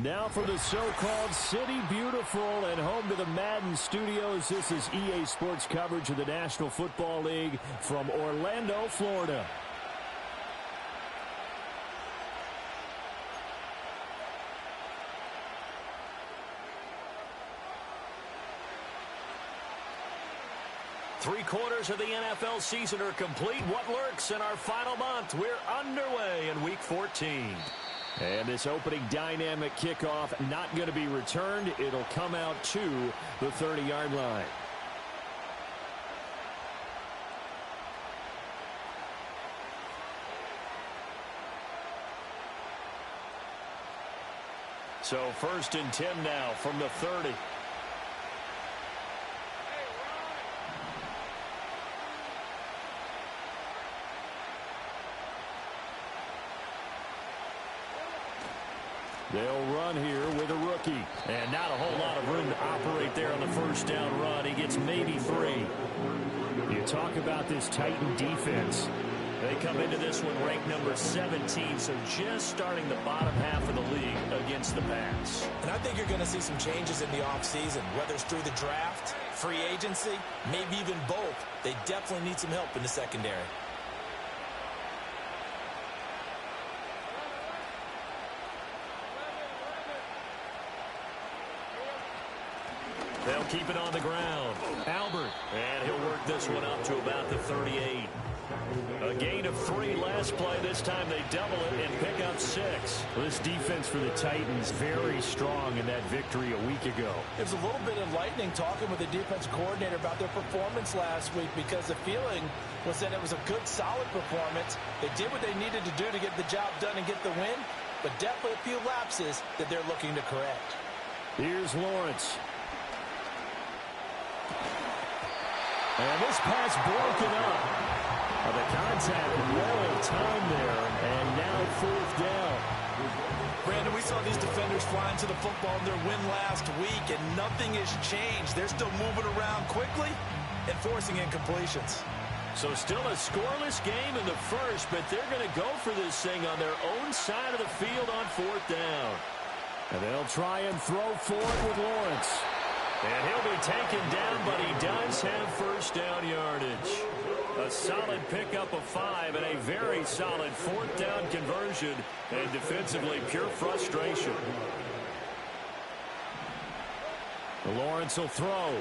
Now for the so-called City Beautiful and home to the Madden Studios. This is EA Sports coverage of the National Football League from Orlando, Florida. Three-quarters of the NFL season are complete. What lurks in our final month? We're underway in Week 14. And this opening dynamic kickoff not going to be returned. It'll come out to the 30-yard line. So 1st and 10 now from the 30. They'll run here with a rookie. And not a whole lot of room to operate there on the first down run. He gets maybe 3. You talk about this Titan defense. They come into this one ranked number 17, so just starting the bottom half of the league against the pass. And I think you're going to see some changes in the offseason, whether it's through the draft, free agency, maybe even both. They definitely need some help in the secondary. They'll keep it on the ground. Albert. And he'll work this one up to about the 38. A gain of 3 last play. This time they double it and pick up 6. This defense for the Titans very strong in that victory a week ago. There's a little bit of lightning talking with the defense coordinator about their performance last week because the feeling was that it was a good, solid performance. They did what they needed to do to get the job done and get the win, but definitely a few lapses that they're looking to correct. Here's Lawrence. And this pass broken up. The contact well timed there, and now 4th down. Brandon, we saw these defenders flying to the football in their win last week, and nothing has changed. They're still moving around quickly and forcing incompletions. So still a scoreless game in the first, but they're going to go for this thing on their own side of the field on 4th down. And they'll try and throw for it with Lawrence. And he'll be taken down, but he does have first down yardage. A solid pickup of 5 and a very solid 4th down conversion. And defensively, pure frustration. Lawrence will throw.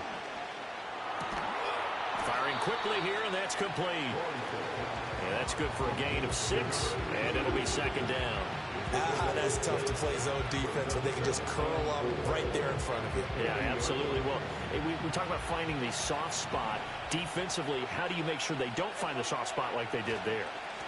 Firing quickly here, and that's complete. And that's good for a gain of 6, and it'll be 2nd down. That's tough to play zone defense when they can just curl up right there in front of you. Yeah, absolutely. Well, we talk about finding the soft spot. Defensively, how do you make sure they don't find the soft spot like they did there?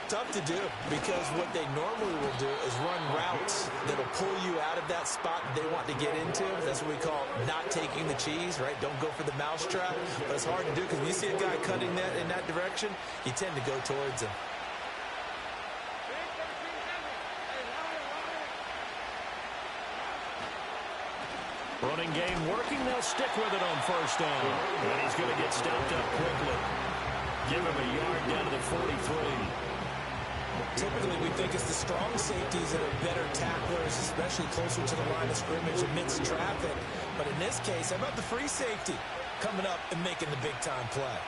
Tough to do because what they normally will do is run routes that'll pull you out of that spot that they want to get into. That's what we call not taking the cheese, right? Don't go for the mousetrap. But it's hard to do because when you see a guy cutting that in that direction, you tend to go towards him. Running game working. They'll stick with it on 1st down. And he's going to get stopped up quickly. Give him a yard down to the 43. Typically, we think it's the strong safeties that are better tacklers, especially closer to the line of scrimmage amidst traffic. But in this case, how about the free safety coming up and making the big-time play?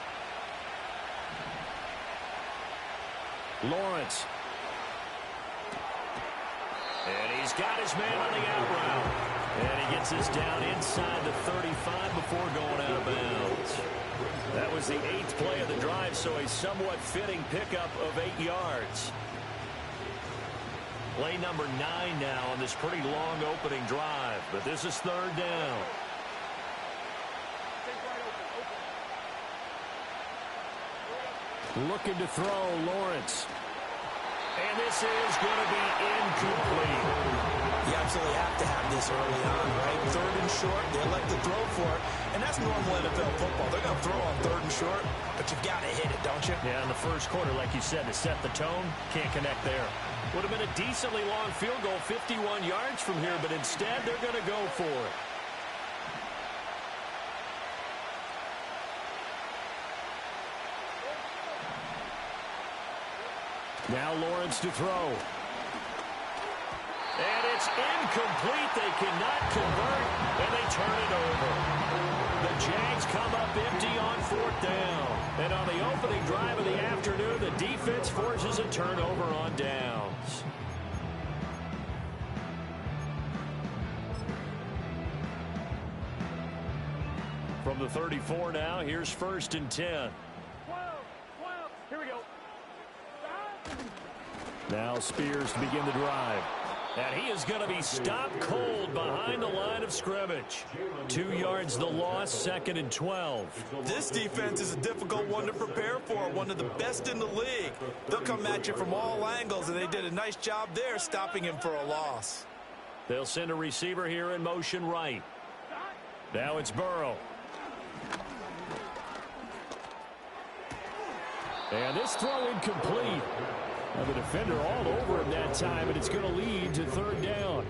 Lawrence. And he's got his man on the out route. And he gets this down inside the 35 before going out of bounds. That was the 8th play of the drive, so a somewhat fitting pickup of 8 yards. Play number 9 now on this pretty long opening drive, but this is 3rd down. Looking to throw, Lawrence. And this is going to be incomplete. You absolutely have to have this early on, right? 3rd and short, they elect to throw for it, and that's normal NFL football. They're going to throw on 3rd and short, but you've got to hit it, don't you? Yeah, in the first quarter, like you said, to set the tone, can't connect there. Would have been a decently long field goal, 51 yards from here, but instead they're going to go for it. Now Lawrence to throw. And it's incomplete. They cannot convert, and they turn it over. The Jags come up empty on 4th down. And on the opening drive of the afternoon, the defense forces a turnover on downs. From the 34 now, here's 1st and 10. 12, here we go. Now Spears to begin the drive. And he is going to be stopped cold behind the line of scrimmage. 2 yards the loss, 2nd and 12. This defense is a difficult one to prepare for, one of the best in the league. They'll come at you from all angles, and they did a nice job there stopping him for a loss. They'll send a receiver here in motion right. Now it's Burrow. And this throw incomplete. Now the defender all over him that time, and it's going to lead to 3rd down.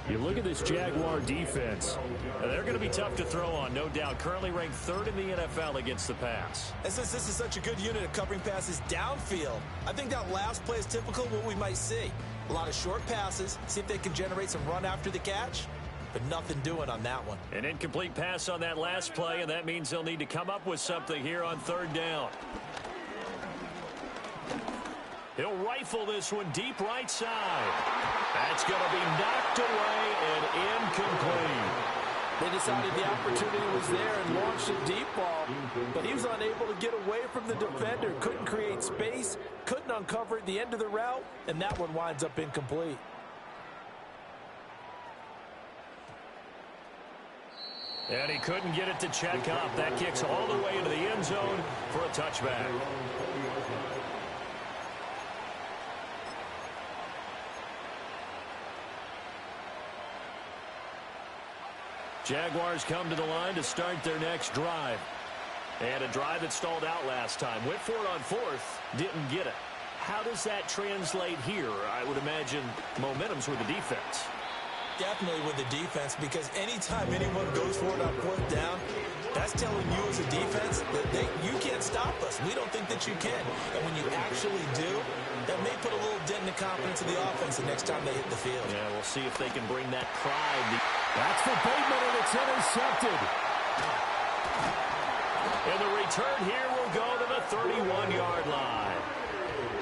You look at this Jaguar defense. They're going to be tough to throw on, no doubt. Currently ranked 3rd in the NFL against the pass. And since this is such a good unit of covering passes downfield, I think that last play is typical of what we might see. A lot of short passes, see if they can generate some run after the catch, but nothing doing on that one. An incomplete pass on that last play, and that means they'll need to come up with something here on 3rd down. He'll rifle this one deep right side. That's going to be knocked away and incomplete. They decided the opportunity was there and launched a deep ball, but he was unable to get away from the defender, couldn't create space, couldn't uncover at the end of the route, and that one winds up incomplete. And he couldn't get it to check up. That kicks all the way into the end zone for a touchback. Jaguars come to the line to start their next drive. And a drive that stalled out last time. Went for it on 4th, didn't get it. How does that translate here? I would imagine momentum's with the defense. Definitely with the defense, because anytime anyone goes for it on 4th down, that's telling you as a defense that you can't stop us. We don't think that you can. And when you actually do, that may put a little dent in the confidence of the offense the next time they hit the field. Yeah, we'll see if they can bring that pride. That's for Bateman, and it's intercepted. And the return here will go to the 31-yard line.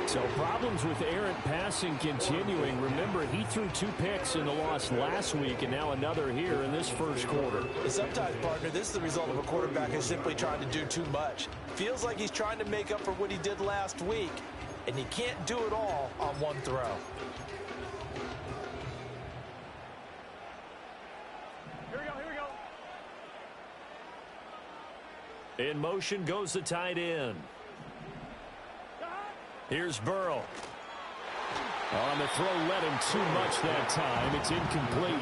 So problems with errant passing continuing. Remember, he threw 2 picks in the loss last week, and now another here in this first quarter. Sometimes, partner, this is the result of a quarterback who's simply trying to do too much. Feels like he's trying to make up for what he did last week, and he can't do it all on one throw. In motion goes the tight end. Here's Burrow. On the throw, led him too much that time. It's incomplete.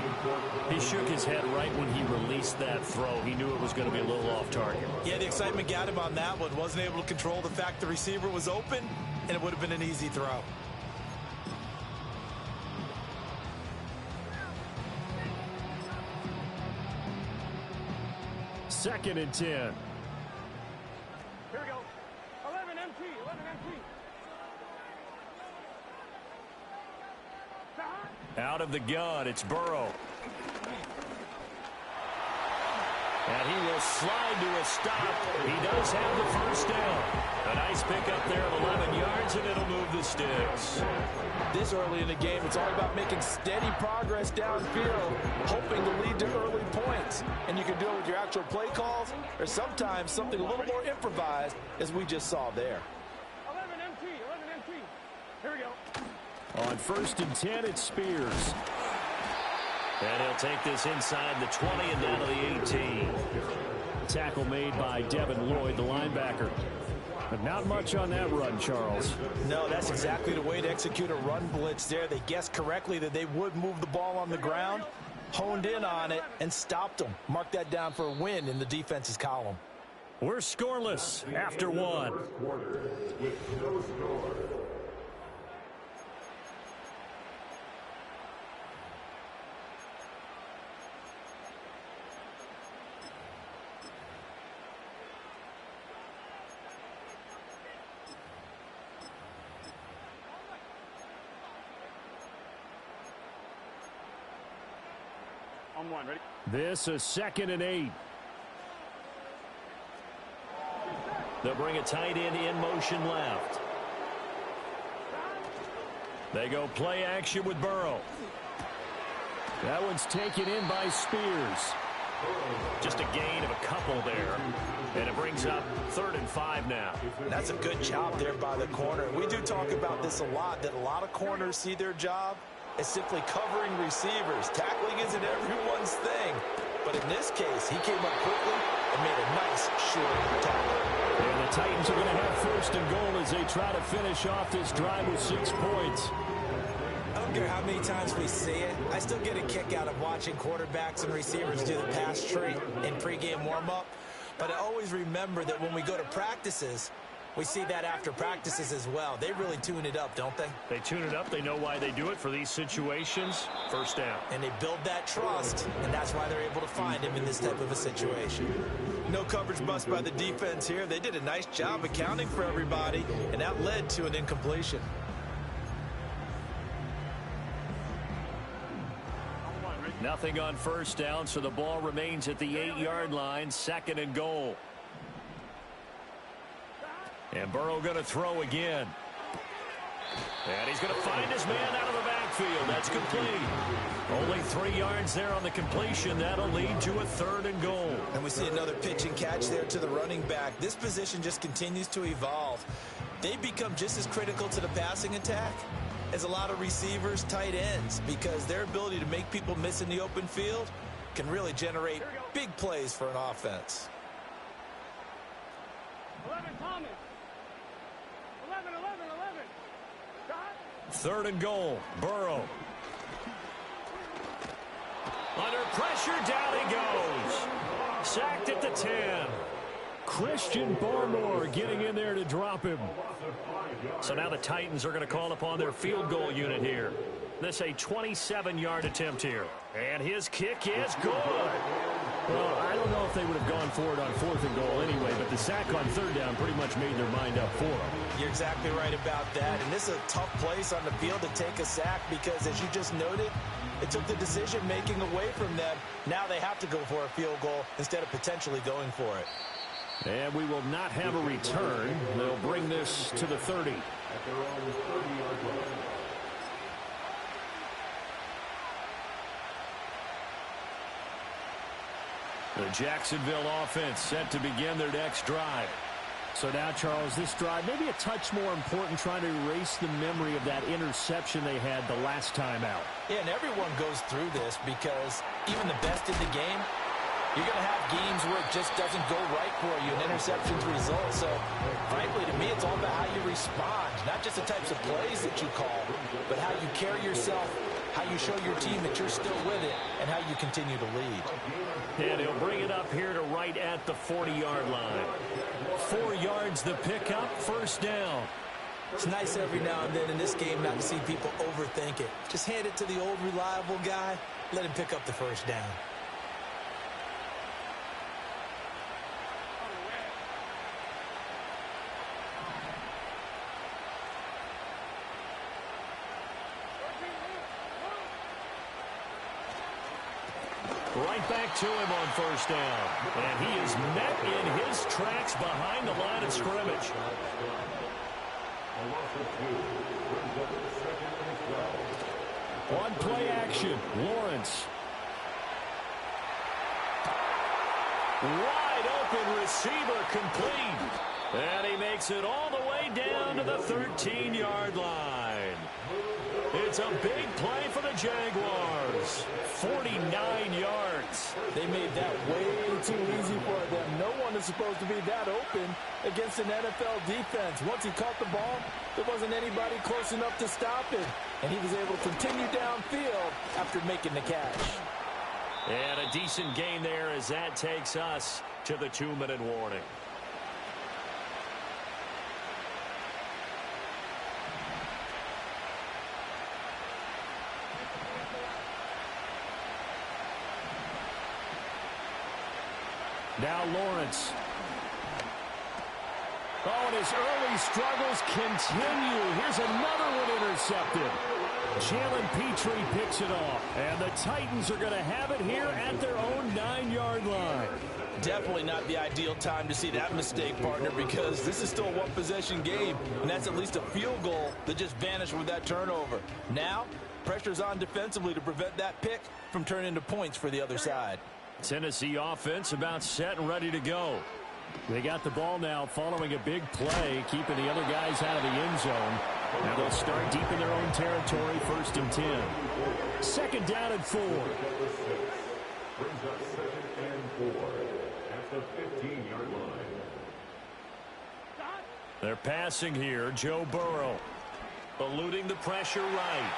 He shook his head right when he released that throw. He knew it was going to be a little off target. Yeah, the excitement got him on that one. Wasn't able to control the fact the receiver was open, and it would have been an easy throw. Second and 10. Here we go. 11 MT. Out of the gun, it's Burrow. And he will slide to a stop. He does have the first down. A nice pickup there of 11 yards, and it'll move the sticks. This early in the game, it's all about making steady progress downfield, hoping to lead to early points. And you can do it with your actual play calls, or sometimes something a little more improvised, as we just saw there. 11 MT. Here we go. On 1st and 10, it's Spears. And he'll take this inside the 20 and down to the 18. Tackle made by Devin Lloyd, the linebacker. But not much on that run, Charles. No, that's exactly the way to execute a run blitz there. They guessed correctly that they would move the ball on the ground, honed in on it, and stopped them. Mark that down for a win in the defense's column. We're scoreless after one. On one, ready? This is 2nd and 8. They'll bring a tight end in motion left. They go play action with Burrow. That one's taken in by Spears. Just a gain of a couple there. And it brings up 3rd and 5 now. That's a good job there by the corner. We do talk about this a lot, that a lot of corners see their job as simply covering receivers. Tackling isn't everyone's thing. But in this case, he came up quickly and made a nice short tackle. And the Titans are going to have 1st and goal as they try to finish off this drive with 6 points. I don't care how many times we see it. I still get a kick out of watching quarterbacks and receivers do the pass tree in pregame warm-up. But I always remember that when we go to practices, we see that after practices as well. They really tune it up, don't they? They tune it up. They know why they do it for these situations. 1st down. And they build that trust, and that's why they're able to find him in this type of a situation. No coverage bust by the defense here. They did a nice job accounting for everybody, and that led to an incompletion. Nothing on 1st down, so the ball remains at the 8-yard line. 2nd and goal. And Burrow going to throw again. And he's going to find his man out of the backfield. That's complete. Only 3 yards there on the completion. That'll lead to a 3rd and goal. And we see another pitch and catch there to the running back. This position just continues to evolve. They become just as critical to the passing attack as a lot of receivers, tight ends, because their ability to make people miss in the open field can really generate big plays for an offense. 11, Thomas. 11, 11, 11. Shot. 3rd and goal. Burrow. Under pressure, down he goes. Sacked at the 10. Christian Barmore getting in there to drop him. So now the Titans are going to call upon their field goal unit here. This a 27-yard attempt here. And his kick is good. Well, I don't know if they would have gone for it on 4th and goal anyway, but the sack on 3rd down pretty much made their mind up for them. You're exactly right about that. And this is a tough place on the field to take a sack because, as you just noted, it took the decision-making away from them. Now they have to go for a field goal instead of potentially going for it. And we will not have a return. They'll bring this to the 30. The Jacksonville offense set to begin their next drive. So now, Charles, this drive maybe a touch more important, trying to erase the memory of that interception they had the last time out. Yeah, and everyone goes through this because even the best in the game, you're going to have games where it just doesn't go right for you, and interceptions result. So, frankly, to me, it's all about how you respond, not just the types of plays that you call, but how you carry yourself, how you show your team that you're still with it, and how you continue to lead. And he'll bring it up here to right at the 40-yard line. 4 yards the pickup, 1st down. It's nice every now and then in this game not to see people overthink it. Just hand it to the old reliable guy, let him pick up the 1st down. Right back to him on 1st down. And he is met in his tracks behind the line of scrimmage. On play action, Lawrence. Wide open receiver complete. And he makes it all the way down to the 13-yard line. It's a big play for the Jaguars. 49 yards. They made that way too easy for them. No one is supposed to be that open against an NFL defense. Once he caught the ball, there wasn't anybody close enough to stop him. And he was able to continue downfield after making the catch. And a decent gain there as that takes us to the 2-minute warning. Now Lawrence. Oh, and his early struggles continue. Here's another one intercepted. Jalen Petrie picks it off. And the Titans are going to have it here at their own 9-yard line. Definitely not the ideal time to see that mistake, partner, because this is still a one-possession game, and that's at least a field goal that just vanished with that turnover. Now, pressure's on defensively to prevent that pick from turning into points for the other side. Tennessee offense about set and ready to go. They got the ball now following a big play, keeping the other guys out of the end zone. Now they'll start deep in their own territory, 1st and 10. 2nd down and 4. Brings up 2nd and 4 at the 15-yard line. They're passing here. Joe Burrow eluding the pressure right.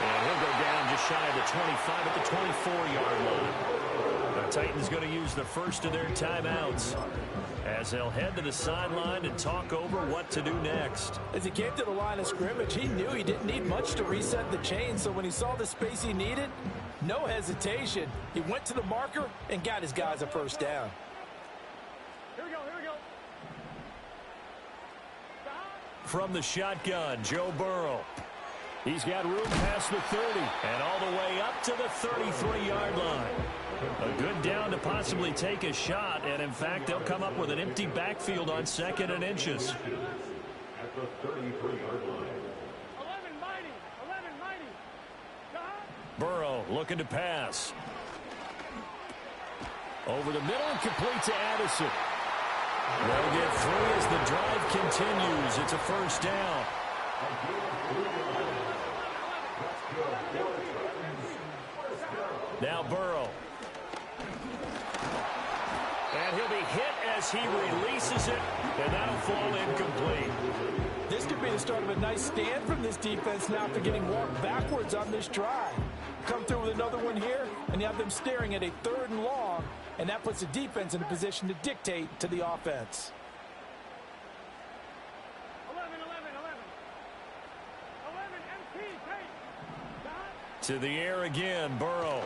And he'll go down just shy of the 25 at the 24-yard line. The Titans going to use the first of their timeouts as they'll head to the sideline and talk over what to do next. As he came to the line of scrimmage, he knew he didn't need much to reset the chain, so when he saw the space he needed, no hesitation. He went to the marker and got his guys a first down. Here we go, here we go. From the shotgun, Joe Burrow. He's got room past the 30 and all the way up to the 33-yard line. A good down to possibly take a shot, and in fact, they'll come up with an empty backfield on 2nd and inches. At the 33-yard line. 11 mighty. Burrow looking to pass. Over the middle and complete to Addison. They'll get 3 as the drive continues. It's a first down. Now Burrow. And he'll be hit as he releases it, and that'll fall incomplete. This could be the start of a nice stand from this defense now after getting walked backwards on this drive. Come through with another one here, and you have them staring at a 3rd and long, and that puts the defense in a position to dictate to the offense. 11 MT, take. To the air again, Burrow.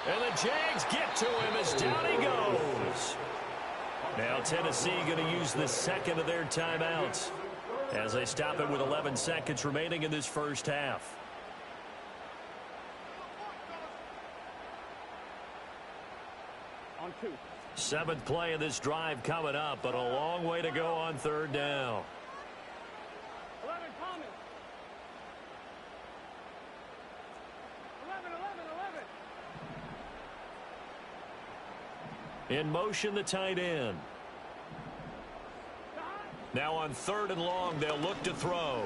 And the Jags get to him as down he goes. Now Tennessee going to use the 2nd of their timeouts as they stop it with 11 seconds remaining in this first half. On 2. 7th play of this drive coming up, but a long way to go on 3rd down. 11 Thomas. 11. In motion, the tight end. Now on 3rd and long, they'll look to throw.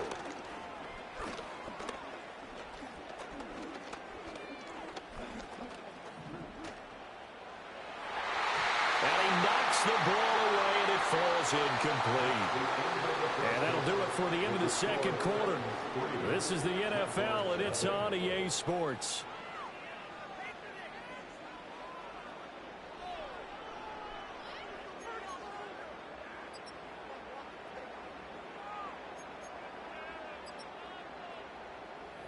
And he knocks the ball away, and it falls incomplete. And that'll do it for the end of the 2nd quarter. This is the NFL, and it's on EA Sports.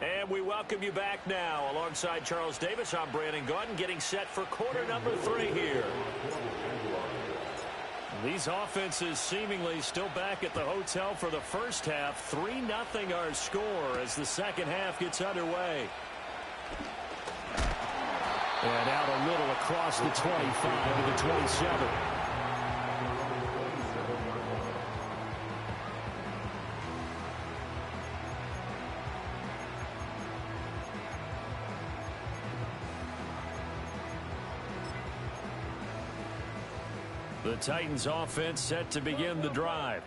And we welcome you back now. Alongside Charles Davis, I'm Brandon Gaudin, getting set for quarter number 3 here. These offenses seemingly still back at the hotel for the first half. 3-0 our score as the second half gets underway. And out a little across the 25 to the 27. The Titans offense set to begin the drive.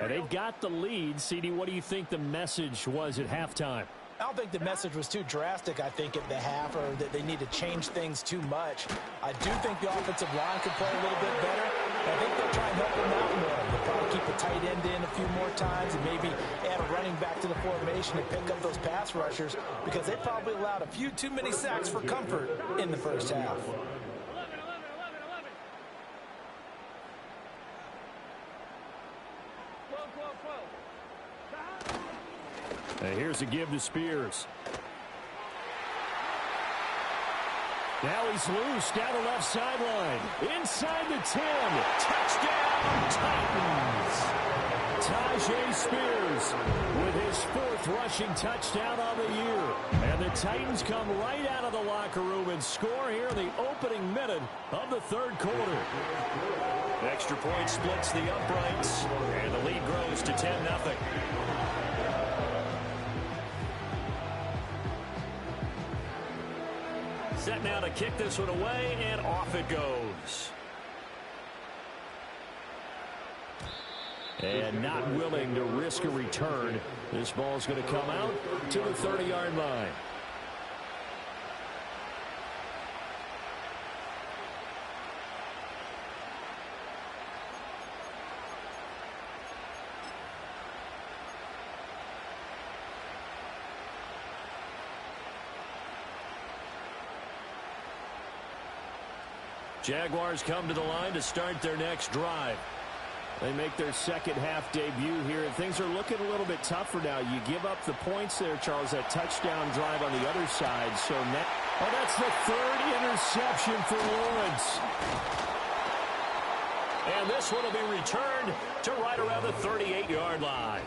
And they've got the lead. CD, what do you think the message was at halftime? I don't think the message was too drastic, I think, at the half, or that they need to change things too much. I do think the offensive line could play a little bit better. I think they'll try and help them out more. They'll probably keep a tight end in a few more times and maybe add a running back to the formation and pick up those pass rushers, because they probably allowed a few too many sacks for comfort in the first half. 11. And here's a give to Spears. Now he's loose down the left sideline. Inside the 10. Touchdown, Titans. Tyjae Spears with his 4th rushing touchdown on the year. And the Titans come right out of the locker room and score here in the opening minute of the 3rd quarter. Extra point splits the uprights, and the lead grows to 10-0. Set now to kick this one away, and off it goes. And not willing to risk a return. This ball's going to come out to the 30-yard line. Jaguars come to the line to start their next drive. They make their second-half debut here, and things are looking a little bit tougher now. You give up the points there, Charles, that touchdown drive on the other side. So now, that's the 3rd interception for Lawrence. And this one will be returned to right around the 38-yard line.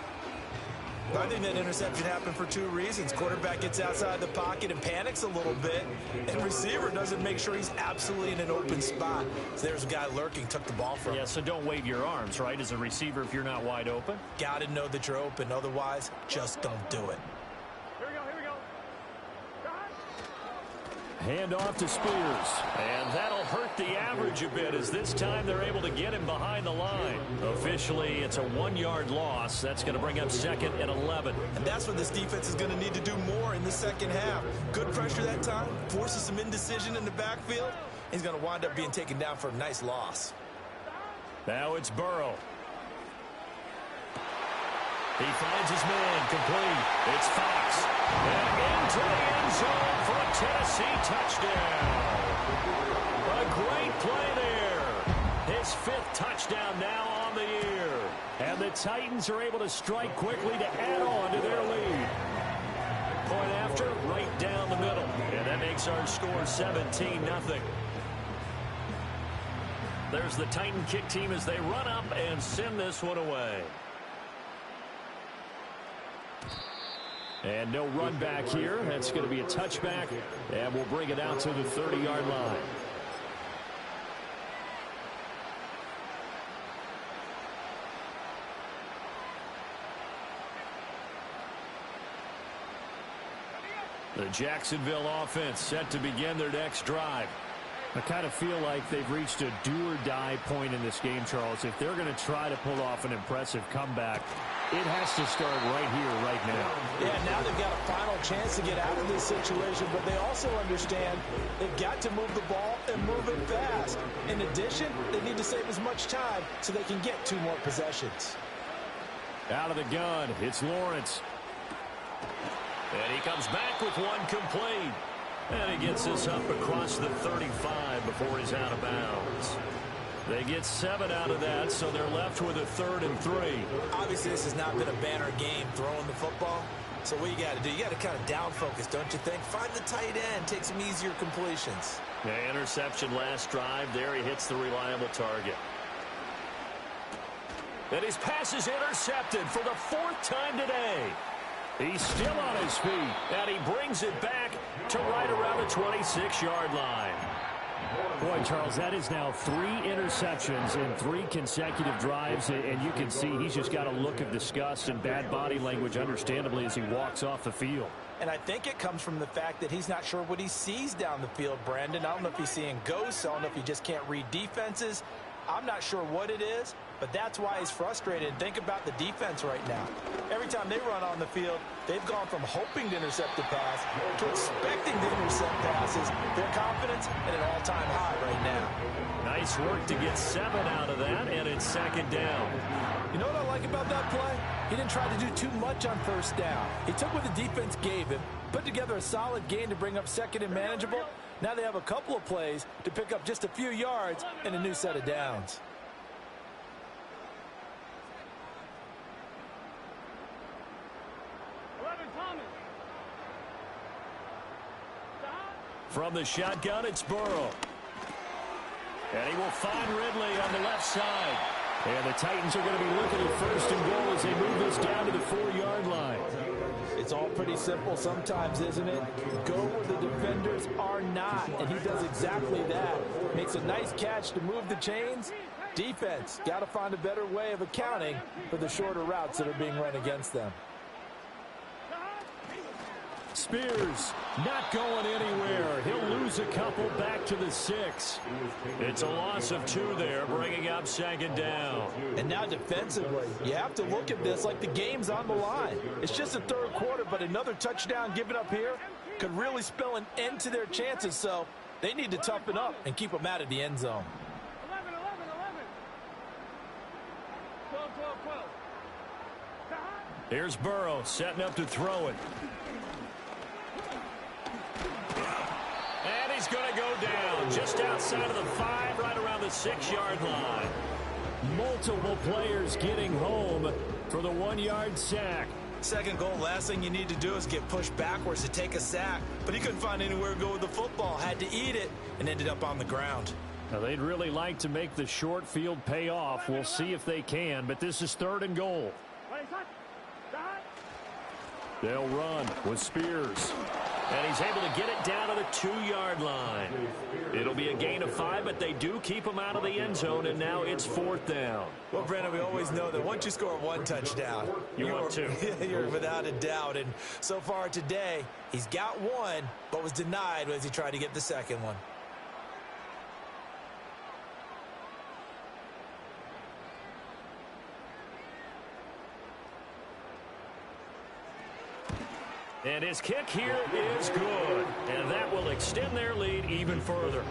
I think that interception happened for 2 reasons. Quarterback gets outside the pocket and panics a little bit, and receiver doesn't make sure he's absolutely in an open spot. So there's a guy lurking, took the ball from him. Yeah, so don't wave your arms, right, as a receiver if you're not wide open. Got to know that you're open. Otherwise, just don't do it. Here we go, here we go. Hand off to Spears. And that'll hurt the average a bit, as this time they're able to get him behind the line. Officially, it's a 1-yard loss. That's going to bring up 2nd and 11. And that's what this defense is going to need to do more in the second half. Good pressure that time, forces some indecision in the backfield. He's going to wind up being taken down for a nice loss. Now it's Burrow. He finds his man, complete. It's Fox. And into the end zone for a Tennessee touchdown. A great play there. His 5th touchdown now on the year. And the Titans are able to strike quickly to add on to their lead. Point after, right down the middle. And that makes our score 17-0. There's the Titan kick team as they run up and send this one away. And no run back here. That's going to be a touchback, and we'll bring it out to the 30-yard line. The Jacksonville offense set to begin their next drive. I kind of feel like they've reached a do-or-die point in this game, Charles. If they're going to try to pull off an impressive comeback, it has to start right here, right now. Yeah, now they've got a final chance to get out of this situation, but they also understand they've got to move the ball and move it fast. In addition, they need to save as much time so they can get 2 more possessions. Out of the gun, it's Lawrence. And he comes back with one complete. And he gets this up across the 35 before he's out of bounds. They get 7 out of that, so they're left with a 3rd and 3. Obviously, this has not been a banner game throwing the football. So what you got to do, you got to kind of down focus, don't you think? Find the tight end, take some easier completions. Yeah, interception last drive. There he hits the reliable target. And his pass is intercepted for the 4th time today. He's still on his feet, and he brings it back to right around the 26-yard line. Boy, Charles, that is now 3 interceptions in 3 consecutive drives, and you can see he's just got a look of disgust and bad body language, understandably, as he walks off the field. And I think it comes from the fact that he's not sure what he sees down the field, Brandon. I don't know if he's seeing ghosts. I don't know if he just can't read defenses. I'm not sure what it is, but that's why he's frustrated. Think about the defense right now. Every time they run on the field, they've gone from hoping to intercept a pass to expecting to intercept passes. Their confidence at an all-time high right now. Nice work to get 7 out of that, and it's 2nd down. You know what I like about that play? He didn't try to do too much on 1st down. He took what the defense gave him, put together a solid gain to bring up 2nd and manageable. Now they have a couple of plays to pick up just a few yards and a new set of downs. From the shotgun, it's Burrow. And he will find Ridley on the left side. And the Titans are going to be looking at first and goal as they move this down to the 4-yard line. It's all pretty simple sometimes, isn't it? Go where the defenders are not, and he does exactly that. Makes a nice catch to move the chains. Defense, got to find a better way of accounting for the shorter routes that are being run against them. Spears not going anywhere. He'll lose a couple back to the 6. It's a loss of 2 there, bringing up second down. And now defensively, you have to look at this like the game's on the line. It's just the third quarter, but another touchdown given up here could really spell an end to their chances. So they need to toughen up and keep them out of the end zone. 11, 11, 11. 12, 12, 12. Here's Burrow setting up to throw it. And he's going to go down just outside of the 5, right around the 6-yard line. Multiple players getting home for the 1-yard sack. Second goal, last thing you need to do is get pushed backwards to take a sack. But he couldn't find anywhere to go with the football. Had to eat it and ended up on the ground. Now, they'd really like to make the short field pay off. We'll see if they can, but this is 3rd and goal. They'll run with Spears. And he's able to get it down to the 2-yard line. It'll be a gain of 5, but they do keep him out of the end zone, and now it's 4th down. Well, Brandon, we always know that once you score 1 touchdown, want 2. You're without a doubt. And so far today, he's got 1, but was denied as he tried to get the second one. And his kick here is good. And that will extend their lead even further.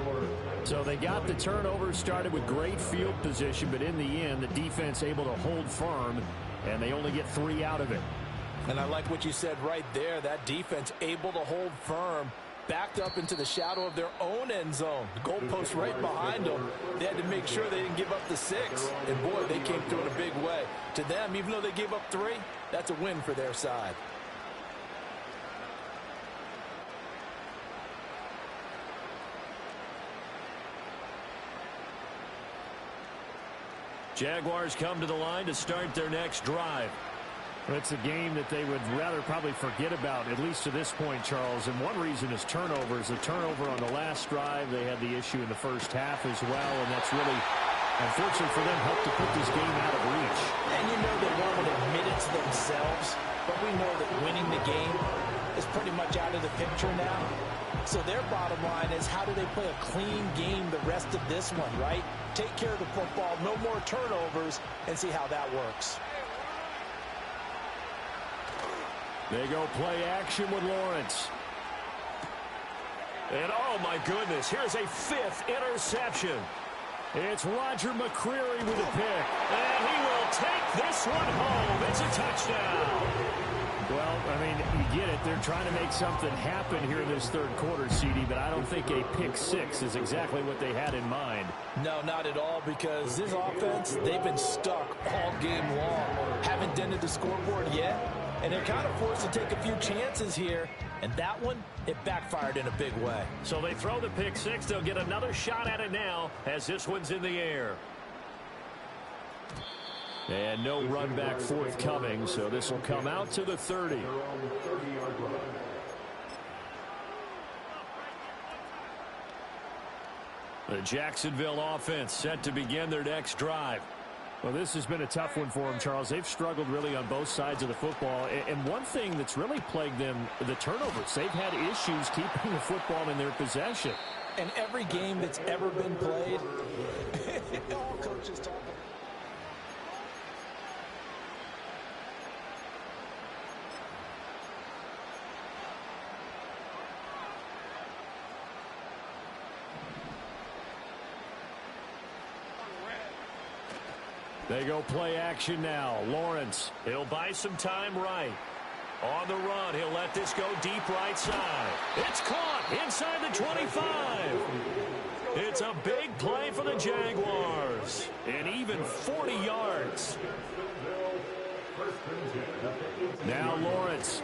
So they got the turnover, started with great field position, but in the end, the defense able to hold firm, and they only get 3 out of it. And I like what you said right there. That defense able to hold firm, backed up into the shadow of their own end zone. The goalpost right behind them. They had to make sure they didn't give up the 6. And, boy, they came through in a big way. To them, even though they gave up 3, that's a win for their side. Jaguars come to the line to start their next drive. It's a game that they would rather probably forget about, at least to this point, Charles. And one reason is turnovers. The turnover on the last drive, they had the issue in the first half as well, and that's really, unfortunately for them, helped to put this game out of reach. And you know they won't admit it to themselves, but we know that winning the game is pretty much out of the picture now. So their bottom line is, how do they play a clean game the rest of this one, right? Take care of the football, no more turnovers, and see how that works. They go play action with Lawrence. And oh my goodness, here's a 5th interception. It's Roger McCreary with a pick. And he will take this one home. It's a touchdown. Well, I mean, you get it. They're trying to make something happen here in this third quarter, CD, but I don't think a pick 6 is exactly what they had in mind. No, not at all, because this offense, they've been stuck all game long. Haven't dented the scoreboard yet, and they're kind of forced to take a few chances here, and that one, it backfired in a big way. So they throw the pick 6. They'll get another shot at it now as this one's in the air. And no run back forthcoming, so this will come out to the 30. The Jacksonville offense set to begin their next drive. Well, this has been a tough one for them, Charles. They've struggled really on both sides of the football. And one thing that's really plagued them, the turnovers. They've had issues keeping the football in their possession. And every game that's ever been played, all coaches talk about. They go play action now. Lawrence, he'll buy some time right. On the run, he'll let this go deep right side. It's caught inside the 25. It's a big play for the Jaguars. And even 40 yards. Now Lawrence.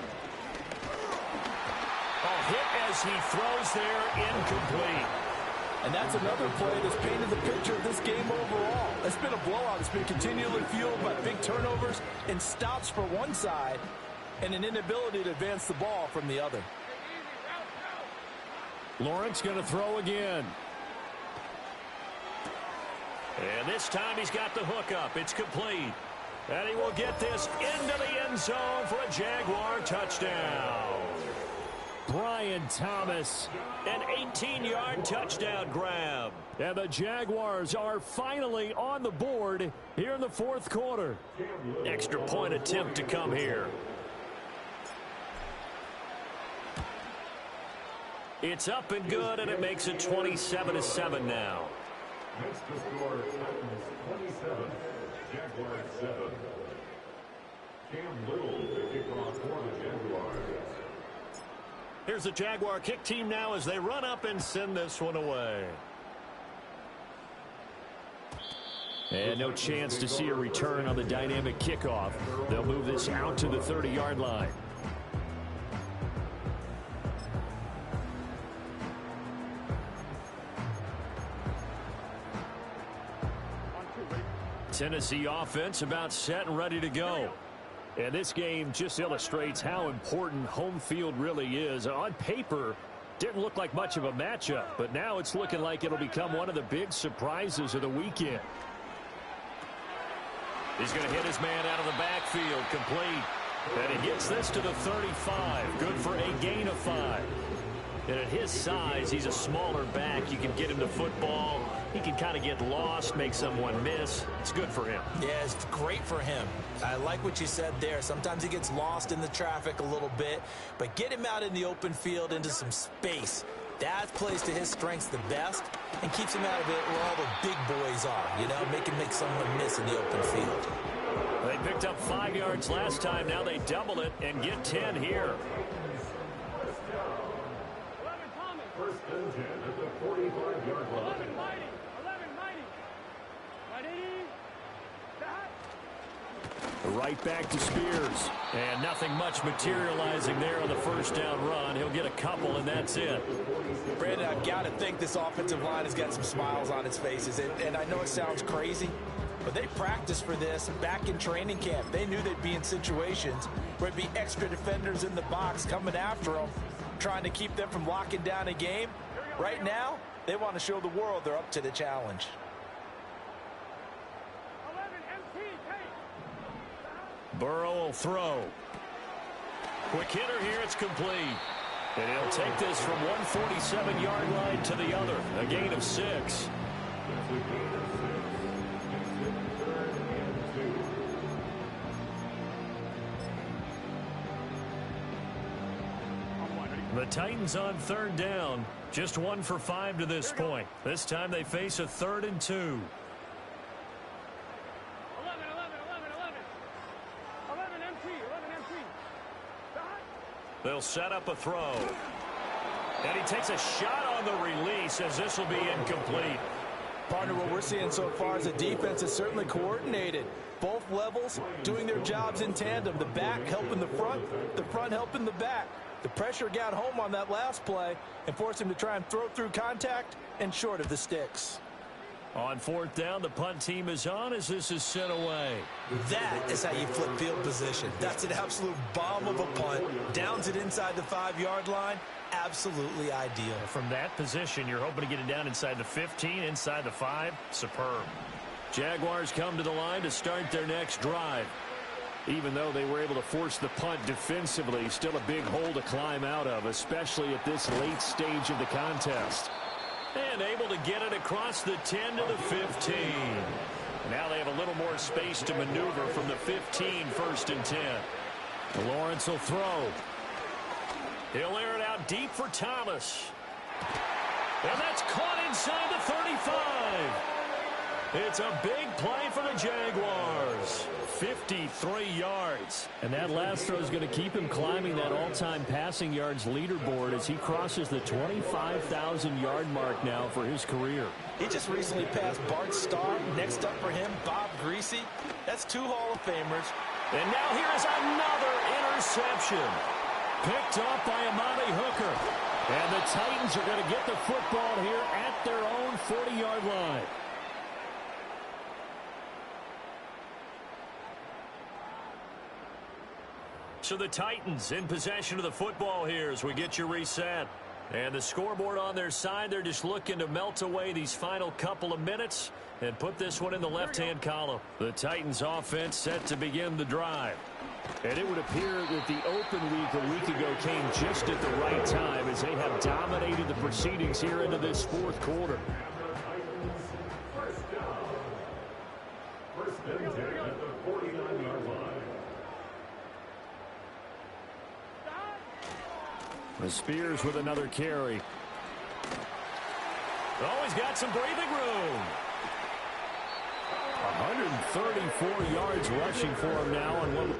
A hit as he throws there, incomplete. And that's another play that's painted the picture of this game overall. It's been a blowout. It's been continually fueled by big turnovers and stops for one side and an inability to advance the ball from the other. Lawrence going to throw again. And this time he's got the hook up. It's complete. And he will get this into the end zone for a Jaguar touchdown. Brian Thomas, an 18-yard touchdown grab. And the Jaguars are finally on the board here in the fourth quarter. Extra point attempt to come here. It's up and good, and it makes it 27-7 now. Next to score, Titans 27, Jaguars 7. Cam Little to kick off for the Jaguars. Here's the Jaguar kick team now as they run up and send this one away. And no chance to see a return on the dynamic kickoff. They'll move this out to the 30-yard line. Tennessee offense about set and ready to go. And this game just illustrates how important home field really is. On paper, didn't look like much of a matchup, but now it's looking like it'll become one of the big surprises of the weekend. He's going to hit his man out of the backfield, complete. And he gets this to the 35. Good for a gain of 5. And at his size, he's a smaller back. You can get him the football. He can kind of get lost, make someone miss. It's good for him. Yeah, it's great for him. I like what you said there. Sometimes he gets lost in the traffic a little bit, but get him out in the open field into some space. That plays to his strengths the best and keeps him out of it where all the big boys are, you know, make someone miss in the open field. They picked up 5 yards last time. Now they double it and get 10 here. First and 10 at the 45-yard line. 11 mighty. 11 mighty. Right back to Spears. And nothing much materializing there on the first down run. He'll get a couple, and that's it. Brandon, I've got to think this offensive line has got some smiles on its faces. And I know it sounds crazy, but they practiced for this back in training camp. They knew they'd be in situations where it'd be extra defenders in the box coming after them, trying to keep them from locking down a game. Right now, they want to show the world they're up to the challenge. 11 MP. Burrow will throw. Quick hitter here, it's complete. And he'll take this from 147-yard line to the other. A gain of 6. The Titans on third down. Just 1 for 5 to this point. This time they face a 3rd and 2. 11 MP. 11 MP. They'll set up a throw. And he takes a shot on the release as this will be incomplete. Partner, what we're seeing so far is the defense is certainly coordinated. Both levels doing their jobs in tandem. The back helping the front helping the back. The pressure got home on that last play and forced him to try and throw through contact and short of the sticks. On 4th down, the punt team is on as this is sent away. That is how you flip field position. That's an absolute bomb of a punt. Downs it inside the 5-yard line. Absolutely ideal. From that position, you're hoping to get it down inside the 15, inside the 5. Superb. Jaguars come to the line to start their next drive. Even though they were able to force the punt defensively, still a big hole to climb out of, especially at this late stage of the contest. And able to get it across the 10 to the 15. Now they have a little more space to maneuver from the 15, 1st and 10. Lawrence will throw. He'll air it out deep for Thomas. And that's caught inside the 35. It's a big play for the Jaguars. 53 yards. And that last throw is going to keep him climbing that all-time passing yards leaderboard as he crosses the 25,000-yard mark now for his career. He just recently passed Bart Starr. Next up for him, Bob Greasy. That's 2 Hall of Famers. And now here is another interception. Picked off by Amani Hooker. And the Titans are going to get the football here at their own 40-yard line. So the Titans in possession of the football here as we get you reset. And the scoreboard on their side, they're just looking to melt away these final couple of minutes and put this one in the left-hand column. The Titans offense set to begin the drive. And it would appear that the open week a week ago came just at the right time as they have dominated the proceedings here into this fourth quarter. First and 10 at the 49-yard line. The Spears with another carry. Oh, he's got some breathing room. 134 yards rushing for him now. And